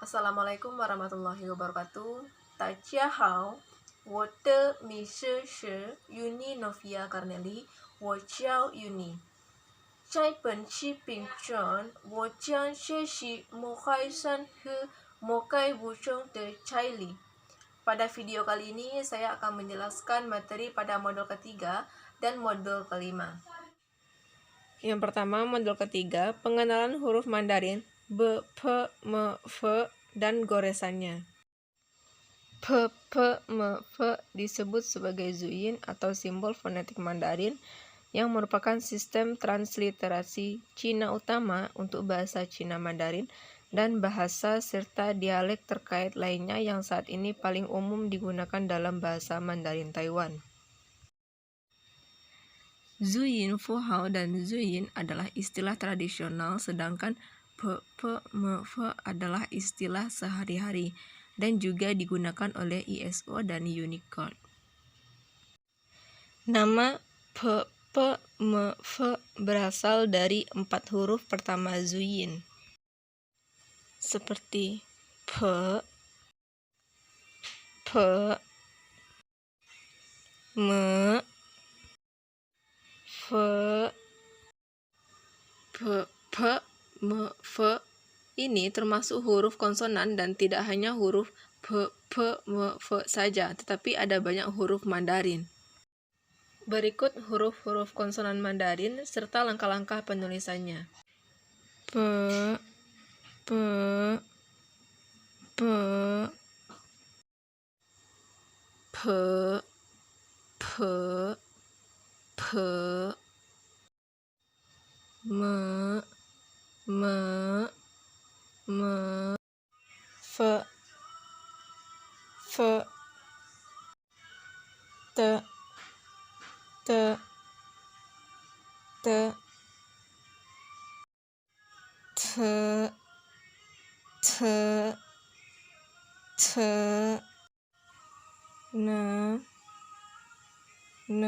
Assalamualaikum warahmatullahi wabarakatuh. 大家好，我的名字是 Yuni Novia Karneli，我叫 Yuni。在本期评中，我将学习Mokaisan和Mokai Buchong de Chaili. Pada video kali ini, saya akan menjelaskan materi pada modul ketiga dan modul kelima. Yang pertama, modul ketiga, pengenalan huruf Mandarin, B, P, M, F, dan goresannya. P, P, M, F disebut sebagai Zuyin atau simbol fonetik Mandarin yang merupakan sistem transliterasi Cina utama untuk bahasa Cina Mandarin dan bahasa serta dialek terkait lainnya yang saat ini paling umum digunakan dalam bahasa Mandarin Taiwan. Zuyin, Fuhao, dan Zuyin adalah istilah tradisional, sedangkan P, P, M, F adalah istilah sehari-hari dan juga digunakan oleh ISO dan Unicode. Nama P, P, M, F berasal dari 4 huruf pertama Zuyin, seperti P, P, M, F, P, P, M, F ini termasuk huruf konsonan dan tidak hanya huruf P, P, M, F saja, tetapi ada banyak huruf Mandarin. Berikut huruf-huruf konsonan Mandarin serta langkah-langkah penulisannya. P, P, P, P, P, P, M, M, M, F, F, T, T, T, T, T, T, N, N,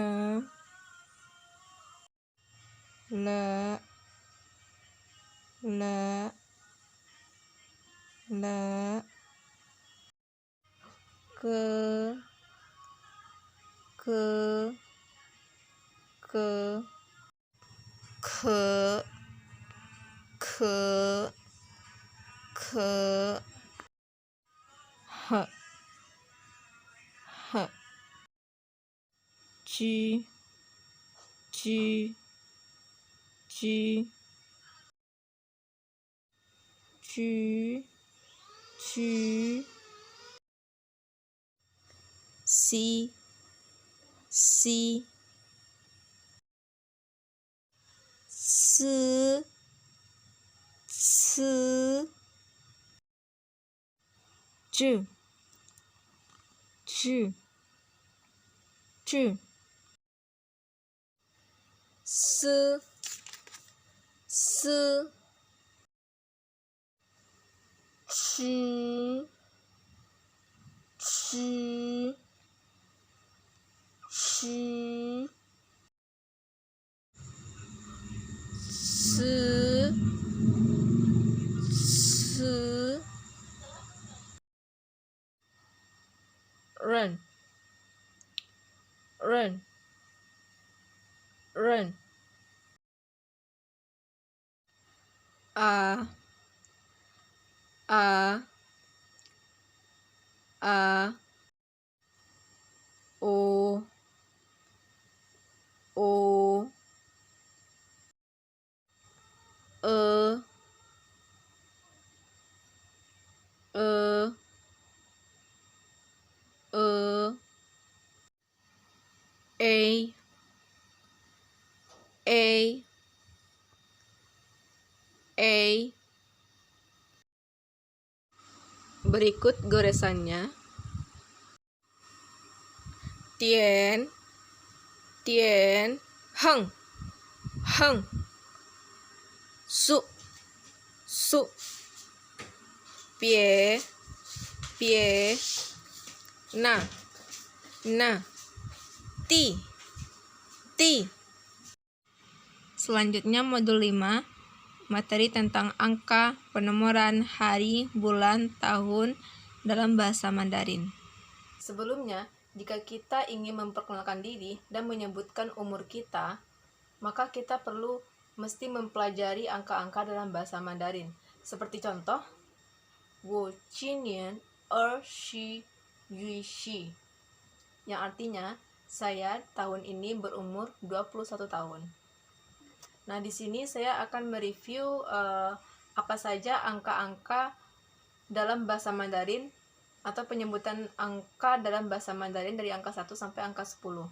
L, L, L, K, K, K, K, K, K, H, H, G, G, G, G, G, C, C, S, S, J, J, J, S, S, Ch, Ch, Ch, S, S, run, run, run, A, A, A, O, O, E, E, E, A, A. Berikut goresannya. Tien, Tien, Heng, Heng, Su, Su, Pie, Pie, Na, Na, Ti, Ti. Selanjutnya modul 5, materi tentang angka, penomoran, hari, bulan, tahun dalam bahasa Mandarin. Sebelumnya, jika kita ingin memperkenalkan diri dan menyebutkan umur kita, maka kita perlu mesti mempelajari angka-angka dalam bahasa Mandarin. Seperti contoh, 我今年21岁, yang artinya saya tahun ini berumur 21 tahun. Nah, di sini saya akan mereview apa saja angka-angka dalam bahasa Mandarin atau penyebutan angka dalam bahasa Mandarin dari angka 1 sampai angka 10.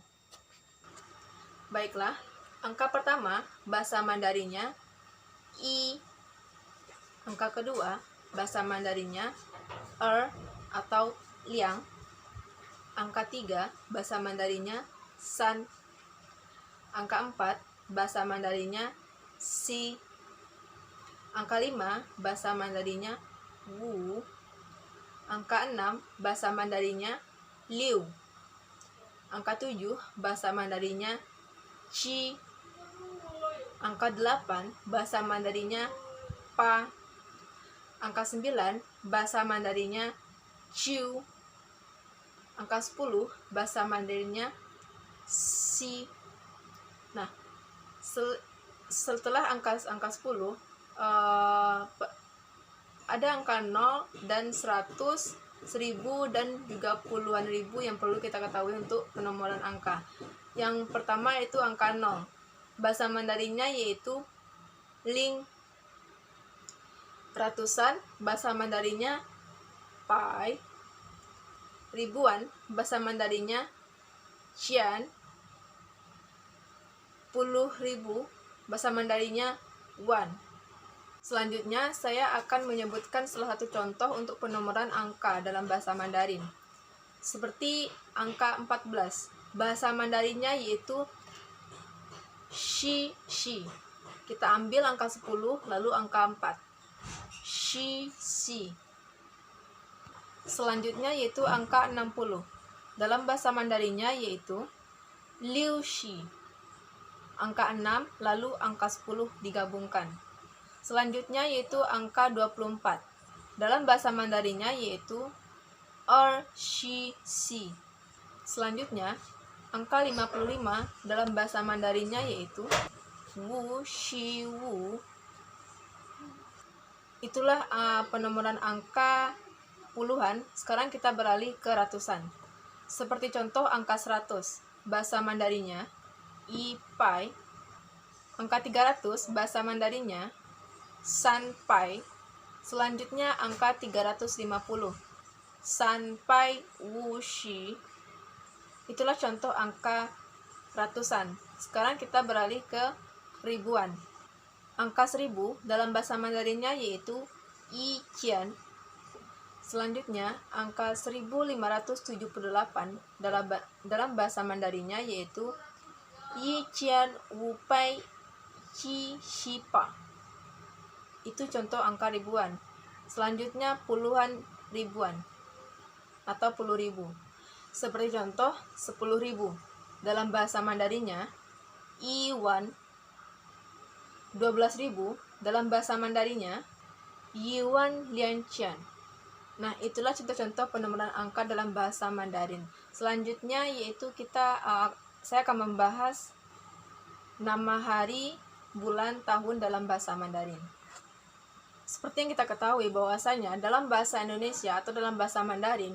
Baiklah, angka pertama bahasa Mandarinnya I. Angka kedua bahasa Mandarinnya atau Liang. Angka 3 bahasa Mandarinnya San. Angka 4 bahasa Mandarinnya Si. Angka 5 bahasa Mandarinnya Wu. Angka 6 bahasa Mandarinnya Liu. Angka 7 bahasa Mandarinnya Qi. Angka 8 bahasa Mandarinnya Pa. Angka 9 bahasa Mandarinnya Qiu. Angka 10 bahasa Mandarinnya Si. Nah, setelah angka 10 ada angka 0 dan 100, 1000 dan juga puluhan ribu yang perlu kita ketahui untuk penomoran angka. Yang pertama itu angka 0. Bahasa Mandarinnya yaitu Ling. Ratusan bahasa Mandarinnya Pai. Ribuan bahasa Mandarinnya Qian. 10.000 bahasa Mandarinnya Wan. Selanjutnya saya akan menyebutkan salah satu contoh untuk penomoran angka dalam bahasa Mandarin. Seperti angka 14. Bahasa Mandarinnya yaitu Shi Shi. Kita ambil angka 10 lalu angka 4. Shi Si. Selanjutnya yaitu angka 60. Dalam bahasa Mandarinnya yaitu Liu Shi. Angka 6 lalu angka 10 digabungkan. Selanjutnya yaitu angka 24. Dalam bahasa Mandarinnya yaitu Shi Si. Selanjutnya angka 55 dalam bahasa Mandarinnya yaitu Wu Shi Wu. Itulah penomoran angka puluhan. Sekarang kita beralih ke ratusan. Seperti contoh angka 100. Bahasa Mandarinnya I Pai. Angka 300 bahasa Mandarinnya San Pai. Selanjutnya angka 350 San Pai Wu Shi. Itulah contoh angka ratusan. Sekarang kita beralih ke ribuan. Angka 1000 dalam bahasa Mandarinnya yaitu Yi Qian. Selanjutnya angka 1578 dalam bahasa Mandarinnya yaitu Yi Qian Wu Pai Qi Shi Pa. Itu contoh angka ribuan. Selanjutnya puluhan ribuan atau 10.000. Seperti contoh 10.000 dalam bahasa Mandarinnya Yi Wan. 12.000 dalam bahasa Mandarinnya Yi Wan Lian Qian. Nah, itulah contoh-contoh penomoran angka dalam bahasa Mandarin. Selanjutnya yaitu saya akan membahas nama hari, bulan, tahun dalam bahasa Mandarin. Seperti yang kita ketahui bahwasanya dalam bahasa Indonesia atau dalam bahasa Mandarin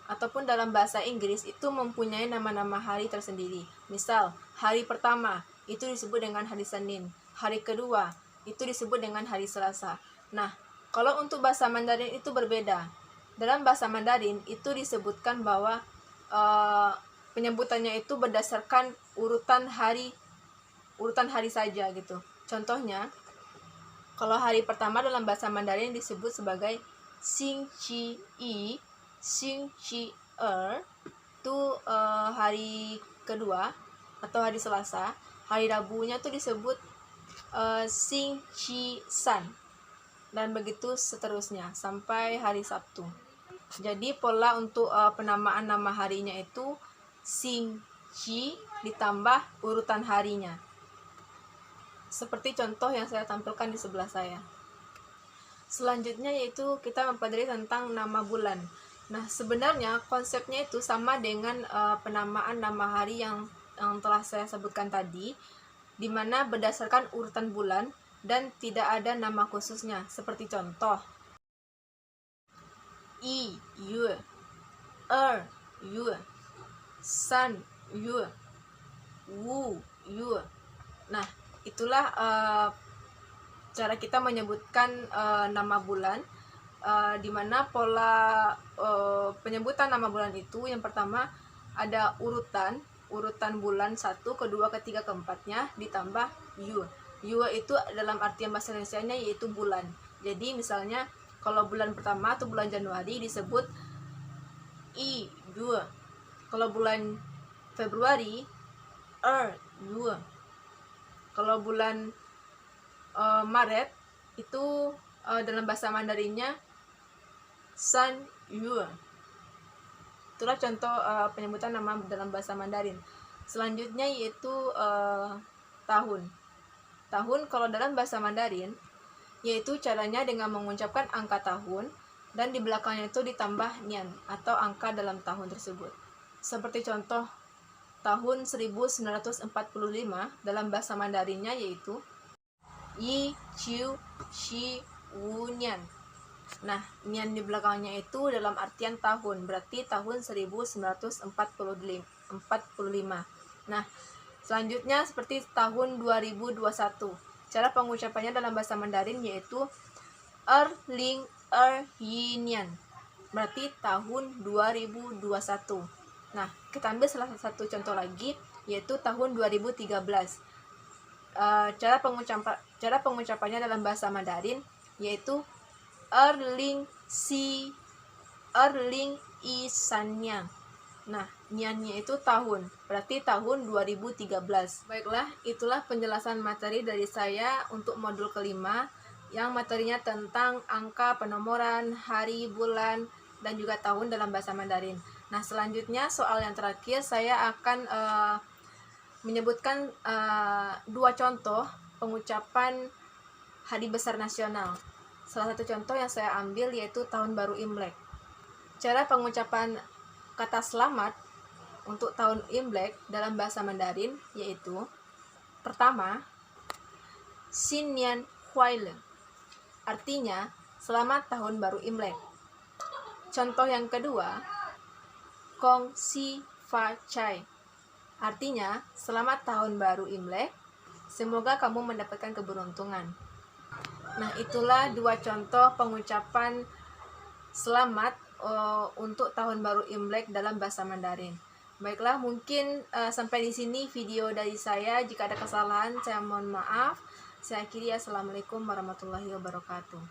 ataupun dalam bahasa Inggris itu mempunyai nama-nama hari tersendiri. Misal, hari pertama itu disebut dengan hari Senin, hari kedua itu disebut dengan hari Selasa. Nah, kalau untuk bahasa Mandarin itu berbeda. Dalam bahasa Mandarin itu disebutkan bahwa penyebutannya itu berdasarkan urutan hari saja gitu. Contohnya, kalau hari pertama dalam bahasa Mandarin disebut sebagai Xing Qi Yi, Xing Qi Er, itu hari kedua atau hari Selasa. Hari Rabunya tuh disebut Xing Qi San, dan begitu seterusnya sampai hari Sabtu. Jadi pola untuk penamaan nama harinya itu Xing Qi ditambah urutan harinya. seperti contoh yang saya tampilkan di sebelah saya. Selanjutnya yaitu kita mempelajari tentang nama bulan. Nah, sebenarnya konsepnya itu sama dengan penamaan nama hari yang telah saya sebutkan tadi, di mana berdasarkan urutan bulan dan tidak ada nama khususnya. Seperti contoh, I, Yu, Yu, San, Yu, Wu, Yu. Nah, itulah cara kita menyebutkan nama bulan, di mana pola penyebutan nama bulan itu yang pertama ada urutan bulan 1, kedua, ketiga, keempatnya ditambah yu. Yu itu dalam artian bahasa Indonesianya yaitu bulan. Jadi misalnya kalau bulan pertama atau bulan Januari disebut I, Yu. Kalau bulan Februari Yu. Kalau bulan Maret itu dalam bahasa Mandarinnya San Yu. Itulah contoh penyebutan nama dalam bahasa Mandarin. Selanjutnya yaitu tahun. Tahun kalau dalam bahasa Mandarin yaitu caranya dengan mengucapkan angka tahun dan di belakangnya itu ditambah nian atau angka dalam tahun tersebut. Seperti contoh tahun 1945 dalam bahasa Mandarinnya yaitu Yi Qiu Shi Wu Nian. Nah, nian di belakangnya itu dalam artian tahun, berarti tahun 1945. Nah, selanjutnya seperti tahun 2021. Cara pengucapannya dalam bahasa Mandarin yaitu Ling Yi Nian. Berarti tahun 2021. Nah, kita ambil salah satu contoh lagi yaitu tahun 2013. Cara pengucapannya dalam bahasa Mandarin yaitu Erling I Sanyang. Nah, niannya itu tahun, berarti tahun 2013. Baiklah, itulah penjelasan materi dari saya untuk modul kelima yang materinya tentang angka, penomoran, hari, bulan, dan juga tahun dalam bahasa Mandarin. Nah, selanjutnya soal yang terakhir saya akan menyebutkan dua contoh pengucapan hari besar nasional. Salah satu contoh yang saya ambil yaitu tahun baru Imlek. Cara pengucapan kata selamat untuk tahun Imlek dalam bahasa Mandarin yaitu pertama, Xin Nian Huai Le. Artinya selamat tahun baru Imlek. Contoh yang kedua, Gong Xi Fa Cai. Artinya, selamat tahun baru Imlek, semoga kamu mendapatkan keberuntungan. Nah, itulah dua contoh pengucapan selamat untuk tahun baru Imlek dalam bahasa Mandarin. Baiklah, mungkin sampai di sini video dari saya. Jika ada kesalahan, saya mohon maaf. Saya akhiri, assalamualaikum warahmatullahi wabarakatuh.